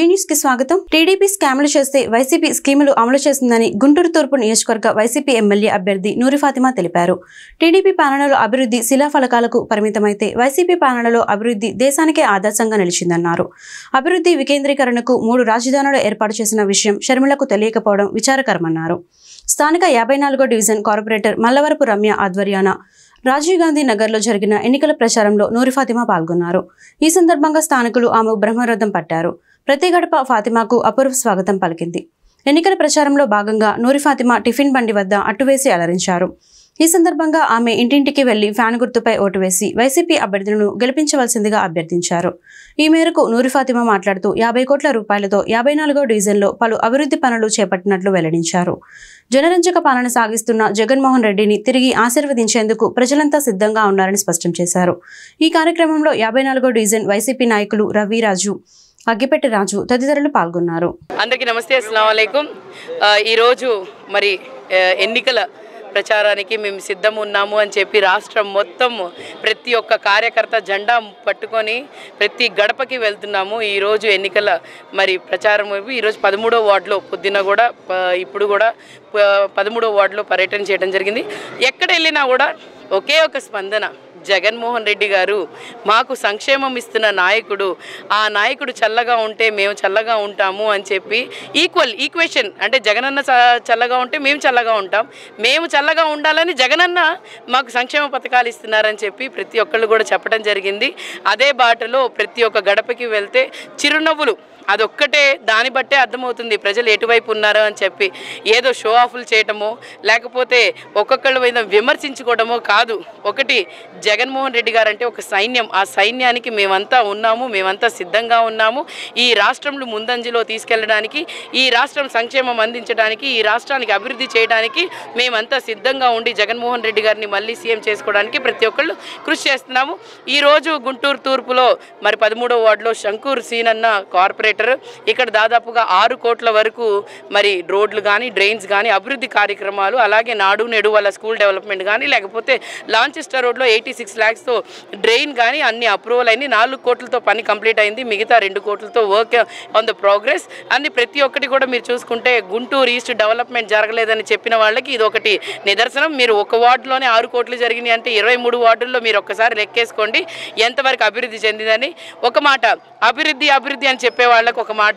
G news కి స్వాగతం. TDP స్కామ్లు చేస్తే వైసీపీ స్కీములు అమలు చేస్తుందని గుంటూరు తూర్పు నియోజకవర్గ వైసీపీ ఎమ్మెల్యే అభ్యర్థి నూరి ఫాతిమా తెలిపారు. టీడీపీ పాలనలో అభివృద్ధి శిలాఫలకాలకు పరిమితమైతే వైసీపీ పాలనలో అభివృద్ధి దేశానికే ఆదర్శంగా నిలిచిందన్నారు. అభివృద్ధి వికేంద్రీకరణకు 3 రాజధానులు ఏర్పాటు చేసిన విషయం షర్మిలకు తెలియకపోవడం విచారకరమన్నారు. స్థానిక 54వ డివిజన్ కార్పొరేటర్ మల్లవరపు రమ్య ఆధ్వర్యాన రాజీవ్ గాంధీ నగర్లో జరిగిన ఎన్నికల ప్రచారంలో నూరి ఫాతిమా పాల్గొన్నారు. ఈ సందర్భంగా స్థానికులు ఆమె బ్రహ్మరథం పట్టారు. ప్రతి గడప ఫాతిమాకు అపూర్వ స్వాగతం పలికింది. ఎన్నికల ప్రచారంలో భాగంగా నూరి ఫాతిమా టిఫిన్ బండి వద్ద అట్టువేసి అలరించారు. ఈ సందర్భంగా ఆమె ఇంటింటికి వెళ్లి ఫ్యాన్ గుర్తుపై ఓటు వేసి వైసీపీ అభ్యర్థులను గెలిపించవలసిందిగా అభ్యర్థించారు. ఈ మేరకు నూరి ఫాతిమా మాట్లాడుతూ 50 కోట్ల రూపాయలతో 54వ డివిజన్లో పలు అభివృద్ధి పనులు చేపట్టినట్లు వెల్లడించారు. జనరంజక పాలన సాగిస్తున్న జగన్మోహన్ రెడ్డిని తిరిగి ఆశీర్వదించేందుకు ప్రజలంతా సిద్ధంగా ఉన్నారని స్పష్టం చేశారు. ఈ కార్యక్రమంలో 54వ డివిజన్ వైసీపీ నాయకులు రవిరాజు, అగ్గిపెట్టి రాజు తదితరులు పాల్గొన్నారు. అందరికీ నమస్తే, అస్సలాము అలైకుం. ఈరోజు మరి ఎన్నికల ప్రచారానికి మేము సిద్ధం ఉన్నాము అని చెప్పి రాష్ట్రం మొత్తం ప్రతి ఒక్క కార్యకర్త జెండా పట్టుకొని ప్రతి గడపకి వెళ్తున్నాము. ఈరోజు ఎన్నికల మరి ప్రచారం ఈరోజు 13వ వార్డులో పొద్దున్న కూడా ఇప్పుడు కూడా 13వ వార్డులో పర్యటన చేయడం జరిగింది. ఎక్కడ వెళ్ళినా కూడా ఒకే ఒక స్పందన, జగన్మోహన్ రెడ్డి గారు మాకు సంక్షేమం ఇస్తున్న నాయకుడు, ఆ నాయకుడు చల్లగా ఉంటే మేము చల్లగా ఉంటాము అని చెప్పి ఈక్వేషన్ అంటే జగనన్న చల్లగా ఉంటే మేము చల్లగా ఉంటాం, మేము చల్లగా ఉండాలని జగనన్న మాకు సంక్షేమ పథకాలు ఇస్తున్నారని చెప్పి ప్రతి ఒక్కళ్ళు కూడా చెప్పడం జరిగింది. అదే బాటలో ప్రతి ఒక్క గడపకి వెళ్తే చిరునవ్వులు, అదొక్కటే దాన్ని బట్టే అర్థమవుతుంది ప్రజలు ఎటువైపు ఉన్నారో అని చెప్పి. ఏదో షో ఆఫ్లు చేయటమో లేకపోతే ఒక్కొక్కళ్ళ మీద విమర్శించుకోవడమో కాదు. ఒకటి, జగన్మోహన్ రెడ్డి గారు అంటే ఒక సైన్యం, ఆ సైన్యానికి మేమంతా ఉన్నాము, మేమంతా సిద్ధంగా ఉన్నాము. ఈ రాష్ట్రంలో ముందంజలో తీసుకెళ్ళడానికి, ఈ రాష్ట్రం సంక్షేమం అందించడానికి, ఈ రాష్ట్రానికి అభివృద్ధి చేయడానికి మేమంతా సిద్ధంగా ఉండి జగన్మోహన్ రెడ్డి గారిని మళ్ళీ సీఎం చేసుకోవడానికి ప్రతి ఒక్కళ్ళు కృషి చేస్తున్నాము. ఈరోజు గుంటూరు తూర్పులో మరి 13వ వార్డులో శంకూర్ సీనన్న కార్పొరేటర్ ఇక్కడ దాదాపుగా 6 కోట్ల వరకు మరి రోడ్లు కానీ డ్రైన్స్ కానీ అభివృద్ధి కార్యక్రమాలు, అలాగే నాడు నేడు వాళ్ళ స్కూల్ డెవలప్మెంట్ కానీ లేకపోతే లాంచెస్టర్ రోడ్లో 86 lakhsతో డ్రైన్ కానీ అన్ని అప్రూవల్ అయింది. 4 కోట్లతో పని కంప్లీట్ అయింది. మిగతా 2 కోట్లతో వర్క్ ఆన్ ద ప్రోగ్రెస్ అన్ని. ప్రతి ఒక్కటి కూడా మీరు చూసుకుంటే గుంటూరు ఈస్ట్ డెవలప్మెంట్ జరగలేదని చెప్పిన వాళ్ళకి ఇది ఒకటి నిదర్శనం. మీరు ఒక వార్డులోనే 6 కోట్లు జరిగినాయి అంటే 23 వార్డుల్లో మీరు ఒక్కసారి లెక్కేసుకోండి ఎంతవరకు అభివృద్ధి చెందిందని. ఒక మాట అభివృద్ధి అభివృద్ధి అని చెప్పే వాళ్ళకి ఒక మాట,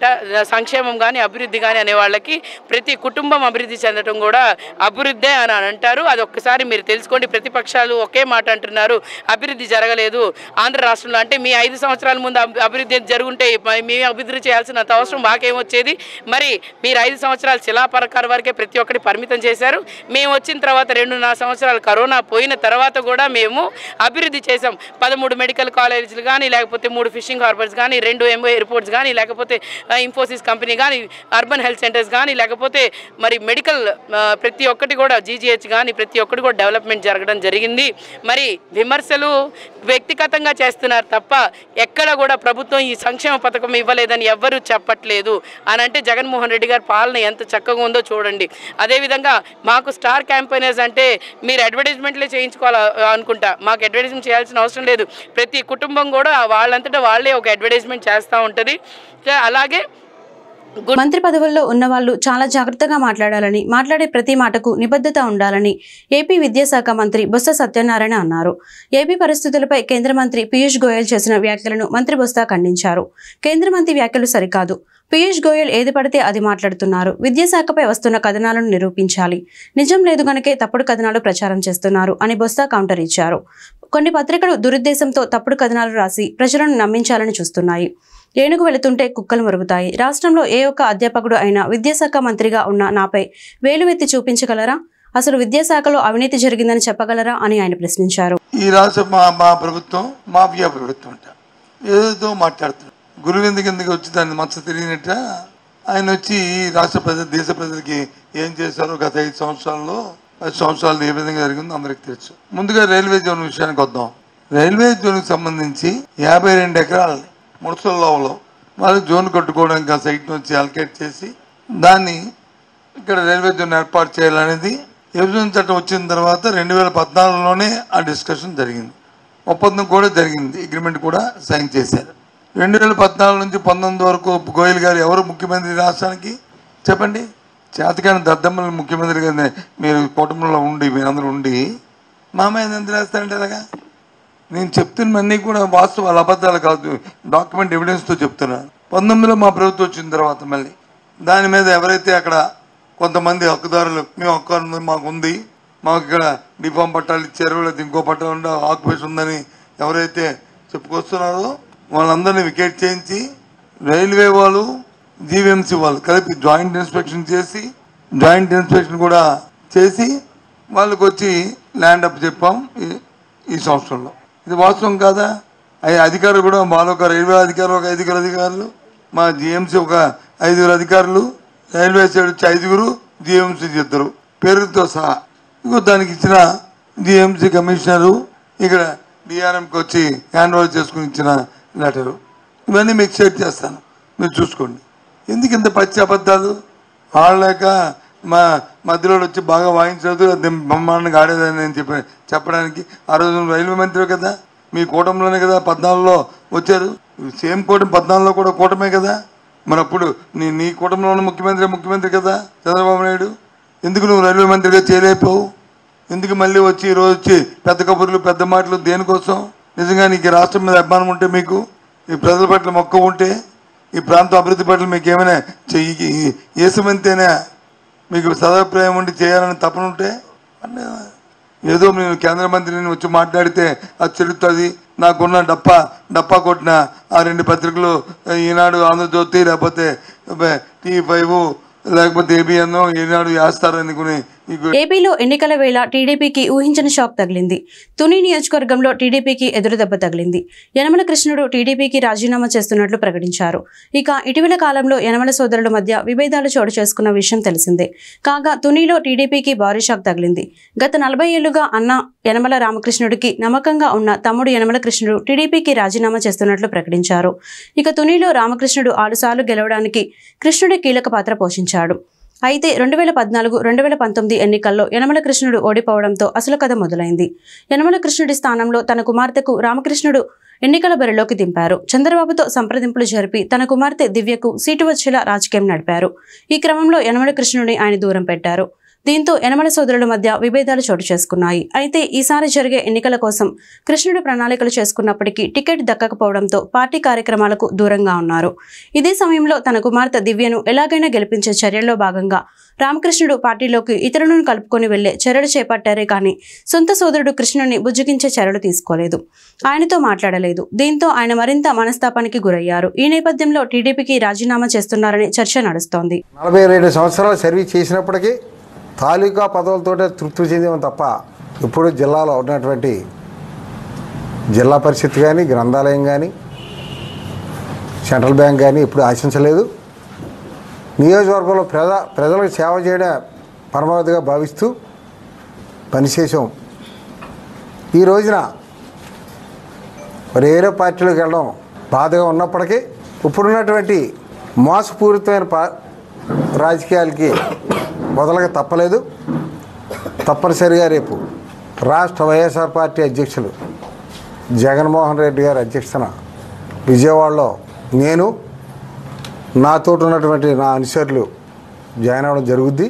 సంక్షేమం కానీ అభివృద్ధి కానీ అనే వాళ్ళకి ప్రతి కుటుంబం అభివృద్ధి చెందడం కూడా అభివృద్ధే అని అంటారు. అది ఒక్కసారి మీరు తెలుసుకోండి. ప్రతిపక్షాలు ఒకే మాట అంటున్నారు, అభివృద్ధి జరగలేదు ఆంధ్ర రాష్ట్రంలో. అంటే మీ 5 సంవత్సరాల ముందు అభివృద్ధి జరుగుంటే మేము అభివృద్ధి చేయాల్సినంత అవసరం మాకేమొచ్చేది? మరి మీరు 5 సంవత్సరాలు శిలాపరకాల వరకే ప్రతి ఒక్కటి పరిమితం చేశారు. మేము వచ్చిన తర్వాత 2.5 సంవత్సరాలు కరోనా పోయిన తర్వాత కూడా మేము అభివృద్ధి చేసాం. 13 మెడికల్ కాలేజీలు కానీ లేకపోతే 3 ఫిషింగ్ హార్బర్స్ కానీ 2 ఎంఓ ఎయిర్పోర్ట్స్ కానీ లేకపోతే ఇన్ఫోసిస్ కంపెనీ కానీ అర్బన్ హెల్త్ సెంటర్స్ కానీ లేకపోతే మరి మెడికల్ ప్రతి ఒక్కటి కూడా జీజీహెచ్ కానీ ప్రతి ఒక్కటి కూడా డెవలప్మెంట్ జరగడం జరిగింది. మరి విమర్శలు వ్యక్తిగతంగా చేస్తున్నారు తప్ప ఎక్కడ కూడా ప్రభుత్వం ఈ సంక్షేమ పథకం ఇవ్వలేదని ఎవ్వరూ చెప్పట్లేదు అని అంటే జగన్మోహన్ రెడ్డి గారి పాలన ఎంత చక్కగా ఉందో చూడండి. అదేవిధంగా మాకు స్టార్ క్యాంపెయినర్స్ అంటే మీరు అడ్వర్టైజ్మెంట్లే చేయించుకోవాలి అనుకుంటా. మాకు అడ్వర్టైజ్మెంట్ చేయాల్సిన అవసరం లేదు. ప్రతి కుటుంబం కూడా వాళ్ళంతటా వాళ్ళే ఒక అడ్వర్టైజ్మెంట్ చేస్తూ ఉంటుంది. అలాగే మంత్రి పదవుల్లో ఉన్నవాళ్లు చాలా జాగ్రత్తగా మాట్లాడాలని, మాట్లాడే ప్రతి మాటకు నిబద్ధత ఉండాలని ఏపీ విద్యాశాఖ మంత్రి బొత్స సత్యనారాయణ అన్నారు. ఏపీ పరిస్థితులపై కేంద్ర మంత్రి పీయూష్ గోయల్ చేసిన వ్యాఖ్యలను మంత్రి బొత్స ఖండించారు. కేంద్ర మంత్రి వ్యాఖ్యలు సరికాదు, పీయూష్ గోయల్ ఏది పడితే అది మాట్లాడుతున్నారు. విద్యాశాఖపై వస్తున్న కథనాలను నిరూపించాలి. నిజం లేదు గనుకే తప్పుడు కథనాలు ప్రచారం చేస్తున్నారు అని బొత్స కౌంటర్ ఇచ్చారు. కొన్ని పత్రికలు దురుద్దేశంతో తప్పుడు కథనాలు రాసి ప్రజలను నమ్మించాలని చూస్తున్నాయి. ఏనుగు వెళుతుంటే కుక్కలు మురుగుతాయి. రాష్ట్రంలో ఏ ఒక్క అధ్యాపకుడు అయినా విద్యాశాఖ మంత్రిగా ఉన్న నాపై వేలు ఎత్తి చూపించగలరా? అసలు విద్యాశాఖలో అవినీతి జరిగిందని చెప్పగలరా అని ఆయన ప్రశ్నించారు. ఈ రాష్ట్ర మా ప్రభుత్వం మాఫియా ప్రభుత్వం అంట ఏదో మాట్లాడుతున్నారు. గురువింద కిందకి వచ్చి దాన్ని మచ్చ తెలియనట్ట ఆయన వచ్చి రాష్ట్ర ప్రజలు దేశ ప్రజలకి ఏం చేశారో గత 5 సంవత్సరాల్లో 10 సంవత్సరాలు ఏ విధంగా జరిగిందో అందరికి తెలుసు. ముందుగా రైల్వే జోన్ విషయానికి వద్దాం. రైల్వే జోన్కి సంబంధించి 52 ఎకరాలు ముడసల్లోలో వాళ్ళు జోన్ కట్టుకోవడానికి ఆ సైట్ నుంచి అలకేట్ చేసి దాన్ని ఇక్కడ రైల్వే జోన్ ఏర్పాటు చేయాలనేది విభజన చట్టం వచ్చిన తర్వాత 2014లోనే ఆ డిస్కషన్ జరిగింది. ఒప్పందం కూడా జరిగింది, అగ్రిమెంట్ కూడా సైన్ చేశారు. 2014 నుంచి 19 వరకు గోయల్ గారు ఎవరు ముఖ్యమంత్రి రాష్ట్రానికి చెప్పండి? చేతకాని దద్దమ్మలు ముఖ్యమంత్రి గారిని మీరు కుటుంబంలో ఉండి మీరందరూ ఉండి మామయ్య ఎంత రాస్తారంటే అలాగా? నేను చెప్తున్నవన్నీ కూడా వాస్తవాలు, అబద్ధాలు కాదు, డాక్యుమెంట్ ఎవిడెన్స్తో చెప్తున్నాను. 19లో మా ప్రభుత్వం వచ్చిన తర్వాత మళ్ళీ దాని మీద ఎవరైతే అక్కడ కొంతమంది హక్కుదారులు మేము హక్కు మాకు ఉంది, మాకు ఇక్కడ డిఫామ్ పట్టాలు ఇచ్చారు, లేదా ఇంకో పట్టాలు ఆక్యుపేషన్ ఉందని ఎవరైతే చెప్పుకొస్తున్నారో వాళ్ళందరినీ వికెట్ చేయించి రైల్వే వాళ్ళు జీవీఎంసీ వాళ్ళు కలిపి జాయింట్ ఇన్స్పెక్షన్ కూడా చేసి వాళ్ళకి వచ్చి ల్యాండ్ అప్ చెప్పాం ఈ సంవత్సరంలో. ఇది వాస్తవం కాదా? అధికారులు కూడా మాలో ఒక రైల్వే అధికారులు ఒక 5 అధికారులు, మా జీఎంసీ ఒక 5 అధికారులు, రైల్వే సైడ్ వచ్చి 5 జీఎంసీ 2 పేరుతో సహా. ఇంకో దానికి ఇచ్చిన జీఎంసీ కమిషనరు ఇక్కడ డిఆర్ఎంకి వచ్చి హ్యాండ్ ఓవర్ చేసుకుని ఇచ్చిన లెటరు. ఇవన్నీ మీకు షేర్ చేస్తాను, మీరు చూసుకోండి. ఎందుకు ఇంత పచ్చి అబద్ధాలు? ఆడలేక మా మధ్యలో వచ్చి బాగా వాయించలేదు, బ్రహ్మాండంగా ఆడేదని నేను చెప్పడానికి. ఆ రోజు రైల్వే మంత్రి కదా, మీ కూటమిలోనే కదా 14లో వచ్చారు. సేమ్ కూటమి 14లో కూడా కూటమే కదా. మరి అప్పుడు నీ కూటమిలోనే ముఖ్యమంత్రి కదా చంద్రబాబు నాయుడు. ఎందుకు నువ్వు రైల్వే మంత్రిగా చేయలేకపోవు? ఎందుకు మళ్ళీ వచ్చి ఈరోజు వచ్చి పెద్ద కబుర్లు పెద్ద మాటలు దేనికోసం? నిజంగా నీకు రాష్ట్రం మీద అభిమానం ఉంటే, మీకు ఈ ప్రజల పట్ల మొక్క ఉంటే, ఈ ప్రాంత అభివృద్ధి పట్ల మీకు ఏమైనా ఏసమంతేనా మీకు సదాభిప్రాయం ఉండి చేయాలని తపన ఉంటే, ఏదో నేను కేంద్ర మంత్రిని వచ్చి మాట్లాడితే అది చెడుతుంది, నాకున్న డప్పా కొట్టిన ఆ 2 పత్రికలు ఈనాడు, ఆంధ్రజ్యోతి, లేకపోతే T5 లేకపోతే ఏబిఎన్ ఈనాడు వేస్తారనుకుని. ఏపీలో ఎన్నికల వేళ టీడీపీకి ఊహించని షాక్ తగిలింది. తుని నియోజకవర్గంలో టీడీపీకి ఎదురుదెబ్బ తగిలింది. యనమల కృష్ణుడు టీడీపీకి రాజీనామా చేస్తున్నట్లు ప్రకటించారు. ఇక ఇటీవల కాలంలో యనమల సోదరుల మధ్య విభేదాలు చోటు చేసుకున్న విషయం తెలిసిందే. కాగా తునిలో టీడీపీకి భారీ షాక్ తగిలింది. గత 40 ఏళ్లుగా అన్న యనమల రామకృష్ణుడికి నమ్మకంగా ఉన్న తమ్ముడు యనమల కృష్ణుడు టీడీపీకి రాజీనామా చేస్తున్నట్లు ప్రకటించారు. ఇక తునిలో రామకృష్ణుడు 6 సార్లు గెలవడానికి కృష్ణుడి కీలక పాత్ర పోషించాడు. అయితే 2014, 2019 ఎన్నికల్లో యనమల కృష్ణుడు ఓడిపోవడంతో అసలు కథ మొదలైంది. యనమల కృష్ణుడి స్థానంలో తన కుమార్తెకు రామకృష్ణుడు ఎన్నికల బరిలోకి దింపారు. చంద్రబాబుతో సంప్రదింపులు జరిపి తన కుమార్తె దివ్యకు సీటు వచ్చేలా రాజకీయం నడిపారు. ఈ క్రమంలో యనమల కృష్ణుడిని ఆయన దూరం పెట్టారు. దీంతో యనమల సోదరుల మధ్య విభేదాలు చోటు చేసుకున్నాయి. అయితే ఈసారి జరిగే ఎన్నికల కోసం కృష్ణుడు ప్రణాళికలు చేసుకున్నప్పటికీ టికెట్ దక్కకపోవడంతో పార్టీ కార్యక్రమాలకు దూరంగా ఉన్నారు. ఇదే సమయంలో తన కుమార్తె దివ్యను ఎలాగైనా గెలిపించే చర్యల్లో భాగంగా రామకృష్ణుడు పార్టీలోకి ఇతరులను కలుపుకొని వెళ్లే చర్యలు చేపట్టారే కానీ సొంత సోదరుడు కృష్ణుడిని బుజ్జగించే చర్యలు తీసుకోలేదు, ఆయనతో మాట్లాడలేదు. దీంతో ఆయన మరింత మనస్తాపానికి గురయ్యారు. ఈ నేపథ్యంలో టీడీపీకి రాజీనామా చేస్తున్నారనే చర్చ నడుస్తోంది. 42 సంవత్సరాలు సర్వీస్ చేసినప్పటికీ తాలూకా పదవులతోటే తృప్తి చెందాం తప్ప ఇప్పుడు జిల్లాలో ఉన్నటువంటి జిల్లా పరిషత్ కానీ, గ్రంథాలయం కానీ, సెంట్రల్ బ్యాంక్ కానీ ఇప్పుడు ఆశించలేదు. నియోజకవర్గంలో ప్రజలకు సేవ చేయడం పరమావధిగా భావిస్తూ పనిచేసాం. ఈ రోజున వేరే పార్టీలోకి వెళ్ళడం బాధగా ఉన్నప్పటికీ ఇప్పుడున్నటువంటి మోసపూరితమైన రాజకీయాలకి మొదలగా తప్పలేదు. తప్పనిసరిగా రేపు రాష్ట్ర వైఎస్ఆర్ పార్టీ అధ్యక్షులు జగన్మోహన్ రెడ్డి గారి అధ్యక్షతన విజయవాడలో నేను నాతో ఉన్నటువంటి నా అనుచరులు జాయిన్ అవ్వడం జరుగుద్ది.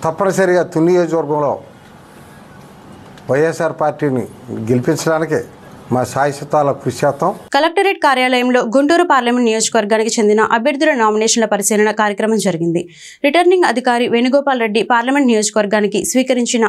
తప్పనిసరిగా తుని నియోజకవర్గంలో వైఎస్ఆర్ పార్టీని గెలిపించడానికే మా శాశ్వతాల కృషి చేస్తాం. కలెక్టరేట్ కార్యాలయంలో గుంటూరు పార్లమెంట్ నియోజకవర్గానికి చెందిన అభ్యర్థుల నామినేషన్ల పరిశీలన కార్యక్రమం జరిగింది. రిటర్నింగ్ అధికారి వేణుగోపాల్ రెడ్డి పార్లమెంట్ నియోజకవర్గానికి స్వీకరించిన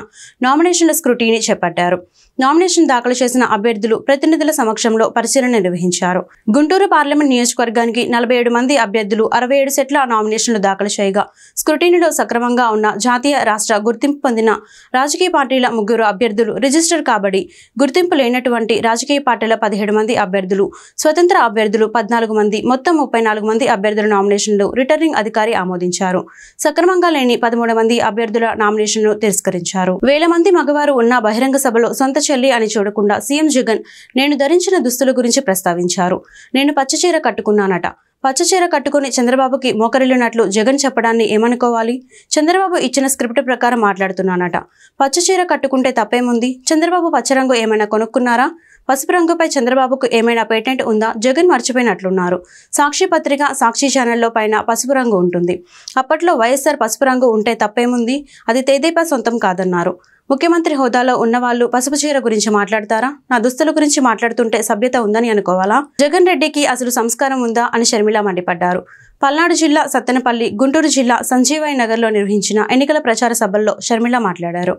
నామినేషన్ల స్క్రూటీని చేపట్టారు. నామినేషన్ దాఖలు చేసిన అభ్యర్థులు ప్రతినిధుల సమక్షంలో పరిశీలన నిర్వహించారు. గుంటూరు పార్లమెంట్ నియోజకవర్గానికి 47 మంది అభ్యర్థులు 67 సెట్ల నామినేషన్లు దాఖలు చేయగా స్క్రూటీనిలో సక్రమంగా ఉన్న జాతీయ, రాష్ట్ర గుర్తింపు పొందిన రాజకీయ పార్టీల 3 అభ్యర్థులు, రిజిస్టర్ కాబడి గుర్తింపు లేనటువంటి రాజకీయ పార్టీల 17 మంది అభ్యర్థులు, స్వతంత్ర అభ్యర్థులు 14 మంది, మొత్తం 34 మంది అభ్యర్థుల నామినేషన్లు రిటర్నింగ్ అధికారి ఆమోదించారు. సక్రమంగా లేని 13 మంది అభ్యర్థుల నామినేషన్ను తిరస్కరించారు. వేల మంది మగవారు ఉన్న బహిరంగ సభలో సొంత చెల్లి అని చూడకుండా సీఎం జగన్ నేను ధరించిన దుస్తుల గురించి ప్రస్తావించారు. నేను పచ్చచీర కట్టుకున్నానట. పచ్చచీర కట్టుకుని చంద్రబాబుకి మోకరిల్లినట్లు జగన్ చెప్పడాన్ని ఏమనుకోవాలి? చంద్రబాబు ఇచ్చిన స్క్రిప్ట్ ప్రకారం మాట్లాడుతున్నానట. పచ్చచీర కట్టుకుంటే తప్పేముంది? చంద్రబాబు పచ్చరంగు ఏమైనా కొనుక్కున్నారా? పసుపు రంగుపై చంద్రబాబుకు ఏమైనా పేటెంట్ ఉందా? జగన్ మర్చిపోయినట్లున్నారు. సాక్షి పత్రిక, సాక్షి ఛానల్లో పైన పసుపు రంగు ఉంటుంది. అప్పట్లో వైఎస్ఆర్ పసుపు రంగు ఉంటే తప్పేముంది? అది తెదేపా సొంతం కాదన్నారు. ముఖ్యమంత్రి హోదాలో ఉన్నవాళ్లు పసుపు చీర గురించి మాట్లాడతారా? నా దుస్తుల గురించి మాట్లాడుతుంటే సభ్యత ఉందని అనుకోవాలా? జగన్ రెడ్డికి అసలు సంస్కారం ఉందా అని షర్మిల మండిపడ్డారు. పల్నాడు జిల్లా సత్తెనపల్లి, గుంటూరు జిల్లా సంజీవయ్య నగర్లో నిర్వహించిన ఎన్నికల ప్రచార సభల్లో షర్మిల మాట్లాడారు.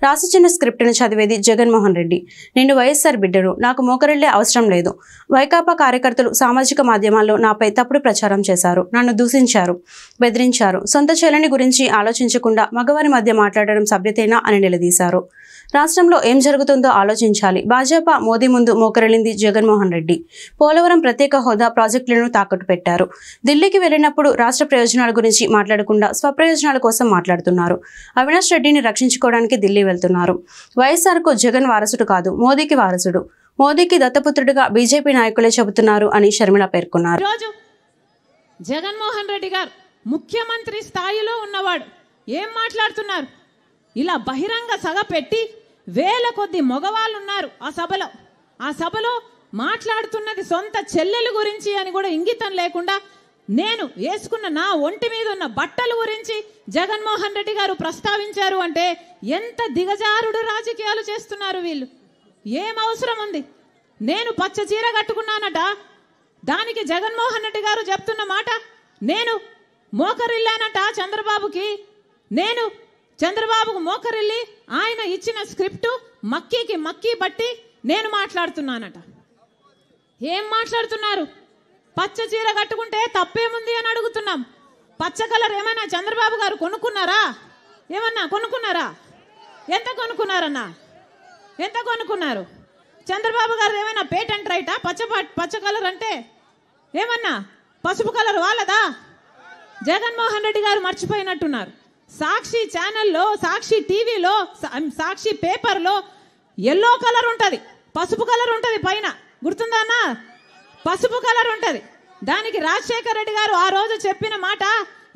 రాసిచ్చిన స్క్రిప్ట్ను చదివేది జగన్మోహన్ రెడ్డి. నేను వైఎస్ఆర్ బిడ్డను, నాకు మోకరిల్లే అవసరం లేదు. వైకాపా కార్యకర్తలు సామాజిక మాధ్యమాల్లో నాపై తప్పుడు ప్రచారం చేశారు, నన్ను దూషించారు, బెదిరించారు. సొంత చెల్లిని గురించి ఆలోచించకుండా మగవారి మధ్య మాట్లాడడం సభ్యతేనా అని నిలదీశారు. రాష్ట్రంలో ఏం జరుగుతుందో ఆలోచించాలి. భాజపా, మోదీ ముందు మోకరిల్లింది జగన్మోహన్ రెడ్డి. పోలవరం ప్రత్యేక హోదా ప్రాజెక్టులను తాకట్టు పెట్టారు. ఢిల్లీకి వెళ్లినప్పుడు రాష్ట్ర ప్రయోజనాల గురించి మాట్లాడకుండా స్వప్రయోజనాల కోసం మాట్లాడుతున్నారు. అవినాష్ రెడ్డిని రక్షించుకోవడానికి ఢిల్లీ వెళ్తున్నారు. వైఎస్ఆర్కు జగన్ వారసుడు కాదు, మోదీకి వారసుడు. మోదీకి దత్తపుత్రుడిగా బీజేపీ నాయకులే చెబుతున్నారు అని షర్మిల పేర్కొన్నారు. జగన్మోహన్ రెడ్డి గారు ముఖ్యమంత్రి స్థాయిలో ఉన్నవాడు ఏం మాట్లాడుతున్నారు? ఇలా బహిరంగ సభ పెట్టి వేల కొద్ది మగవాళ్ళు ఉన్నారు ఆ సభలో మాట్లాడుతున్నది సొంత చెల్లెలు గురించి అని కూడా ఇంగితం లేకుండా నేను వేసుకున్న నా ఒంటి మీద ఉన్న బట్టల గురించి జగన్మోహన్ రెడ్డి గారు ప్రస్తావించారు అంటే ఎంత దిగజారుడు రాజకీయాలు చేస్తున్నారు వీళ్ళు. ఏం అవసరం ఉంది? నేను పచ్చ చీర కట్టుకున్నానట, దానికి జగన్మోహన్ రెడ్డి గారు చెప్తున్న మాట నేను మోకరిల్లానట చంద్రబాబుకి. నేను చంద్రబాబుకు మోకరిల్లి ఆయన ఇచ్చిన స్క్రిప్టు మక్కీ బట్టి నేను మాట్లాడుతున్నానట. ఏం మాట్లాడుతున్నారు? పచ్చ చీర కట్టుకుంటే తప్పేముంది అని అడుగుతున్నాం. పచ్చ కలర్ ఏమైనా చంద్రబాబు గారు కొనుక్కున్నారా? ఏమన్నా కొనుక్కున్నారా? ఎంత కొనుక్కున్నారన్నా? ఎంత కొనుక్కున్నారు? చంద్రబాబు గారు ఏమైనా పేటెంట్ రైటా? పచ్చ కలర్ అంటే ఏమన్నా పసుపు కలర్ వాళ్ళదా? జగన్మోహన్ రెడ్డి గారు మర్చిపోయినట్టున్నారు. సాక్షి ఛానల్లో, సాక్షి టీవీలో, సాక్షి పేపర్లో ఎల్లో కలర్ ఉంటుంది, పసుపు కలర్ ఉంటుంది, పైన గుర్తుందా అన్న? పసుపు కలర్ ఉంటుంది. దానికి రాజశేఖర రెడ్డి గారు ఆ రోజు చెప్పిన మాట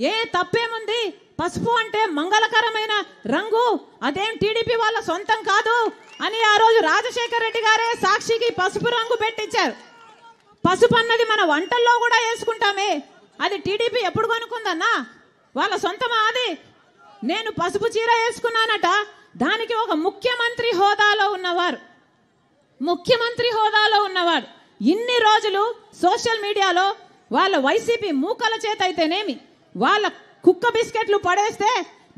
ఏ తప్పేముంది? పసుపు అంటే మంగళకరమైన రంగు, అదేం టీడీపీ వాళ్ళ సొంతం కాదు అని ఆ రోజు రాజశేఖర రెడ్డి గారే సాక్షికి పసుపు రంగు పెట్టించారు. పసుపు అన్నది మన వంటల్లో కూడా వేసుకుంటామే, అది టీడీపీ ఎప్పుడు కొనుక్కుందన్నా? వాళ్ళ సొంతమా అది? నేను పసుపు చీర వేసుకున్నానట, దానికి ఒక ముఖ్యమంత్రి హోదాలో ఉన్నవాడు ఇన్ని రోజులు సోషల్ మీడియాలో వాళ్ళ వైసీపీ మూకల చేత అయితేనేమి, వాళ్ళ కుక్క బిస్కెట్లు పడేస్తే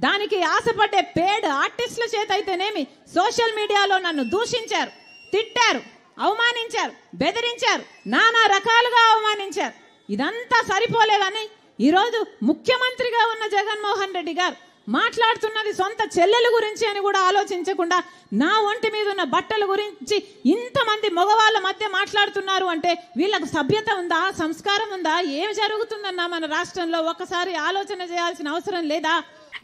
దానికి ఆశపడ్డే పేడ్ ఆర్టిస్టుల చేత అయితేనేమి సోషల్ మీడియాలో నన్ను దూషించారు, తిట్టారు, అవమానించారు, బెదిరించారు, నానా రకాలుగా అవమానించారు. ఇదంతా సరిపోలేదని ఈరోజు ముఖ్యమంత్రిగా ఉన్న జగన్మోహన్ రెడ్డి గారు మాట్లాడుతున్నది సొంత చెల్లెల గురించి అని కూడా ఆలోచించకుండా నా ఒంటి మీద ఉన్న బట్టల గురించి ఇంతమంది మగవాళ్ళ మధ్య మాట్లాడుతున్నారు అంటే వీళ్ళకు సభ్యత ఉందా? సంస్కారం ఉందా? ఏం జరుగుతుందన్నా మన రాష్ట్రంలో? ఒక్కసారి ఆలోచన చేయాల్సిన అవసరం లేదా?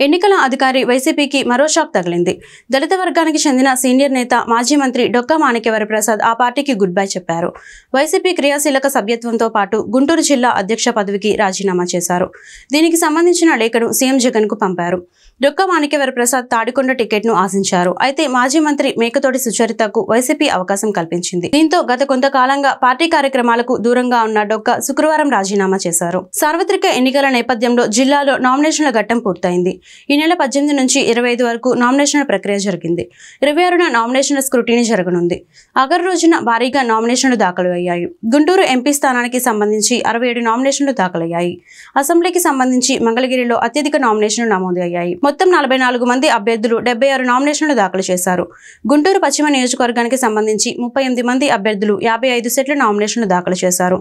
ఎన్నికల అధికారి వైసీపీకి మరో షాక్ తగిలింది. దళిత వర్గానికి చెందిన సీనియర్ నేత, మాజీ మంత్రి డొక్కా మాణిక్యవరప్రసాద్ ఆ పార్టీకి గుడ్ బై చెప్పారు. వైసీపీ క్రియాశీలక సభ్యత్వంతో పాటు గుంటూరు జిల్లా అధ్యక్ష పదవికి రాజీనామా చేశారు. దీనికి సంబంధించిన లేఖను సీఎం జగన్ కు పంపారు. డొక్కా మాణిక్యవరప్రసాద్ తాడికొండ టికెట్ను ఆశించారు. అయితే మాజీ మంత్రి మేకతోటి సుచరితకు వైసీపీ అవకాశం కల్పించింది. దీంతో గత కొంతకాలంగా పార్టీ కార్యక్రమాలకు దూరంగా ఉన్న డొక్కా శుక్రవారం రాజీనామా చేశారు. సార్వత్రిక ఎన్నికల నేపథ్యంలో జిల్లాలో నామినేషన్ల ఘట్టం పూర్తయింది. ఈ నెల 18 నుంచి 25 వరకు నామినేషన్ల ప్రక్రియ జరిగింది. 26న నామినేషన్ల స్క్రూటినీ జరగనుంది. ఆఖరు రోజున భారీగా నామినేషన్లు దాఖలు అయ్యాయి. గుంటూరు ఎంపీ స్థానానికి సంబంధించి 67 నామినేషన్లు దాఖలయ్యాయి. అసెంబ్లీకి సంబంధించి మంగళగిరిలో అత్యధిక నామినేషన్లు నమోదు అయ్యాయి. మొత్తం 44 మంది అభ్యర్థులు 76 నామినేషన్లు దాఖలు చేశారు. గుంటూరు పశ్చిమ నియోజకవర్గానికి సంబంధించి 38 మంది అభ్యర్థులు 55 సెట్ల నామినేషన్లు దాఖలు చేశారు.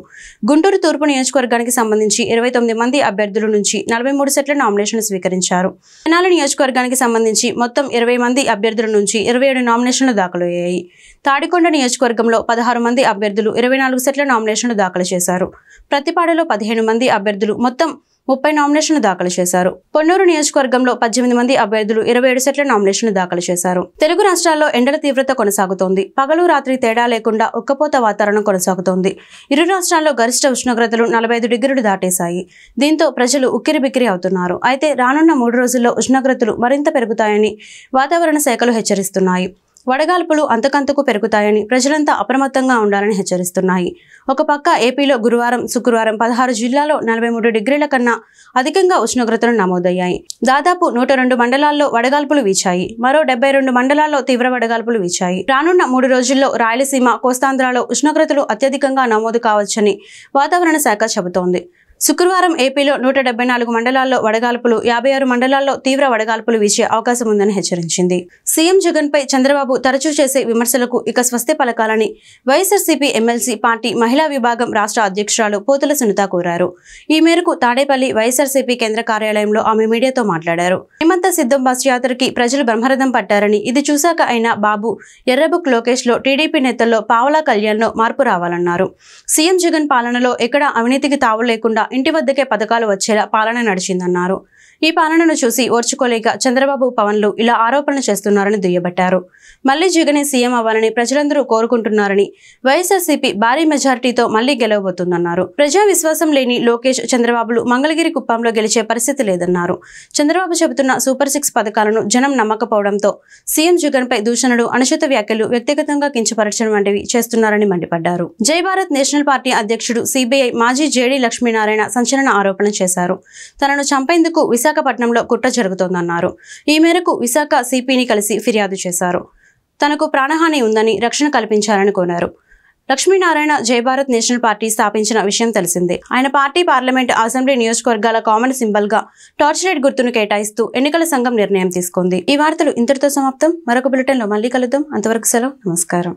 గుంటూరు తూర్పు నియోజకవర్గానికి సంబంధించి 29 మంది అభ్యర్థుల నుంచి 43 సెట్ల నామినేషన్లు స్వీకరించారు. తెనాలి నియోజకవర్గానికి సంబంధించి మొత్తం 20 మంది అభ్యర్థుల నుంచి 27 నామినేషన్లు దాఖలు అయ్యాయి. తాడికొండ నియోజకవర్గంలో 16 మంది అభ్యర్థులు 24 సెట్ల నామినేషన్లు దాఖలు చేశారు. ప్రతిపాడులో 15 మంది అభ్యర్థులు మొత్తం 30 నామినేషన్లు దాఖలు చేశారు. పొన్నూరు నియోజకవర్గంలో 18 మంది అభ్యర్థులు 27 సెట్ల నామినేషన్లు దాఖలు చేశారు. తెలుగు రాష్ట్రాల్లో ఎండల తీవ్రత కొనసాగుతోంది. పగలు రాత్రి తేడా లేకుండా ఉక్కపోత వాతావరణం కొనసాగుతోంది. ఇరు రాష్ట్రాల్లో గరిష్ట ఉష్ణోగ్రతలు 45 డిగ్రీలు దాటేశాయి. దీంతో ప్రజలు ఉక్కిరిబిక్కిరి అవుతున్నారు. అయితే రానున్న 3 రోజుల్లో ఉష్ణోగ్రతలు మరింత పెరుగుతాయని వాతావరణ శాఖలు హెచ్చరిస్తున్నాయి. వడగాల్పులు అంతకంతకు పెరుగుతాయని ప్రజలంతా అప్రమత్తంగా ఉండాలని హెచ్చరిస్తున్నాయి. ఒక పక్క ఏపీలో గురువారం, శుక్రవారం 16 జిల్లాల్లో 43 డిగ్రీల కన్నా అధికంగా ఉష్ణోగ్రతలు నమోదయ్యాయి. దాదాపు 102 మండలాల్లో వడగాల్పులు వీచాయి. మరో 72 మండలాల్లో తీవ్ర వడగాల్పులు వీచాయి. రానున్న 3 రోజుల్లో రాయలసీమ, కోస్తాంధ్రలో ఉష్ణోగ్రతలు అత్యధికంగా నమోదు కావచ్చని వాతావరణ శాఖ చెబుతోంది. శుక్రవారం ఏపీలో 174 మండలాల్లో వడగాల్పులు, 56 మండలాల్లో తీవ్ర వడగాల్పులు వీచే అవకాశం ఉందని హెచ్చరించింది. సీఎం జగన్పై చంద్రబాబు తరచూ చేసే విమర్శలకు ఇక స్వస్తి పలకాలని వైఎస్ఆర్సీపీ ఎమ్మెల్సీ పార్టీ మహిళా విభాగం రాష్ట్ర అధ్యక్షురాలు పోతుల సునీత కోరారు. ఈ మేరకు తాడేపల్లి వైఎస్ఆర్సీపీ కేంద్ర కార్యాలయంలో ఆమె మీడియాతో మాట్లాడారు. హేమంత సిద్ధం బస్ యాత్రకి ప్రజలు బ్రహ్మరథం పట్టారని, ఇది చూశాక అయినా బాబు, ఎర్రబుక్ లోకేష్లో, టీడీపీ నేతల్లో పావలా కళ్యాణ్లో మార్పు రావాలన్నారు. సీఎం జగన్ పాలనలో ఎక్కడా అవినీతికి తావు లేకుండా ఇంటి వద్దకే పథకాలు వచ్చేలా పాలన నడిచిందన్నారు. ఈ పాలనను చూసి ఓర్చుకోలేక చంద్రబాబు, పవన్లు ఇలా ఆరోపణలు చేస్తున్నారని దుయ్యబట్టారు. మళ్లీ జగనే సీఎం అవ్వాలని ప్రజలందరూ కోరుకుంటున్నారని, వైఎస్ఆర్సీపీ భారీ మెజార్టీతో మళ్లీ గెలవబోతుందన్నారు. ప్రజా విశ్వాసం లేని లోకేష్, చంద్రబాబులు మంగళగిరి కుప్పంలో గెలిచే పరిస్థితి లేదన్నారు. చంద్రబాబు చెబుతున్న సూపర్ 6 పథకాలను జనం నమ్మకపోవడంతో సీఎం జగన్ పై దూషణలు, అనుచిత వ్యాఖ్యలు, వ్యక్తిగతంగా కించపరచడం వంటివి చేస్తున్నారని మండిపడ్డారు. జై భారత్ నేషనల్ పార్టీ అధ్యక్షుడు, సిబిఐ మాజీ జేడీ లక్ష్మీనారాయణ సంచలన ఆరోపణలు చేశారు. తనను చంపేందుకు విశాఖపట్నంలో కుట్ర జరుగుతోందన్నారు. ఈ మేరకు విశాఖ సిపిని కలిసి ఫిర్యాదు చేశారు. తనకు ప్రాణహాని ఉందని రక్షణ కల్పించాలని కోరారు. లక్ష్మీనారాయణ జై భారత్ నేషనల్ పార్టీ స్థాపించిన విషయం తెలిసిందే. ఆయన పార్టీ పార్లమెంట్, అసెంబ్లీ నియోజకవర్గాల కామన్ సింబల్ గా టార్చ్ లైట్ గుర్తును కేటాయిస్తూ ఎన్నికల సంఘం నిర్ణయం తీసుకుంది. ఈ వార్తలు ఇంతటితో సమాప్తం. మరొక బులెటిన్ లో మళ్ళీ కలుద్దాం. అంతవరకు సెలవు. నమస్కారం.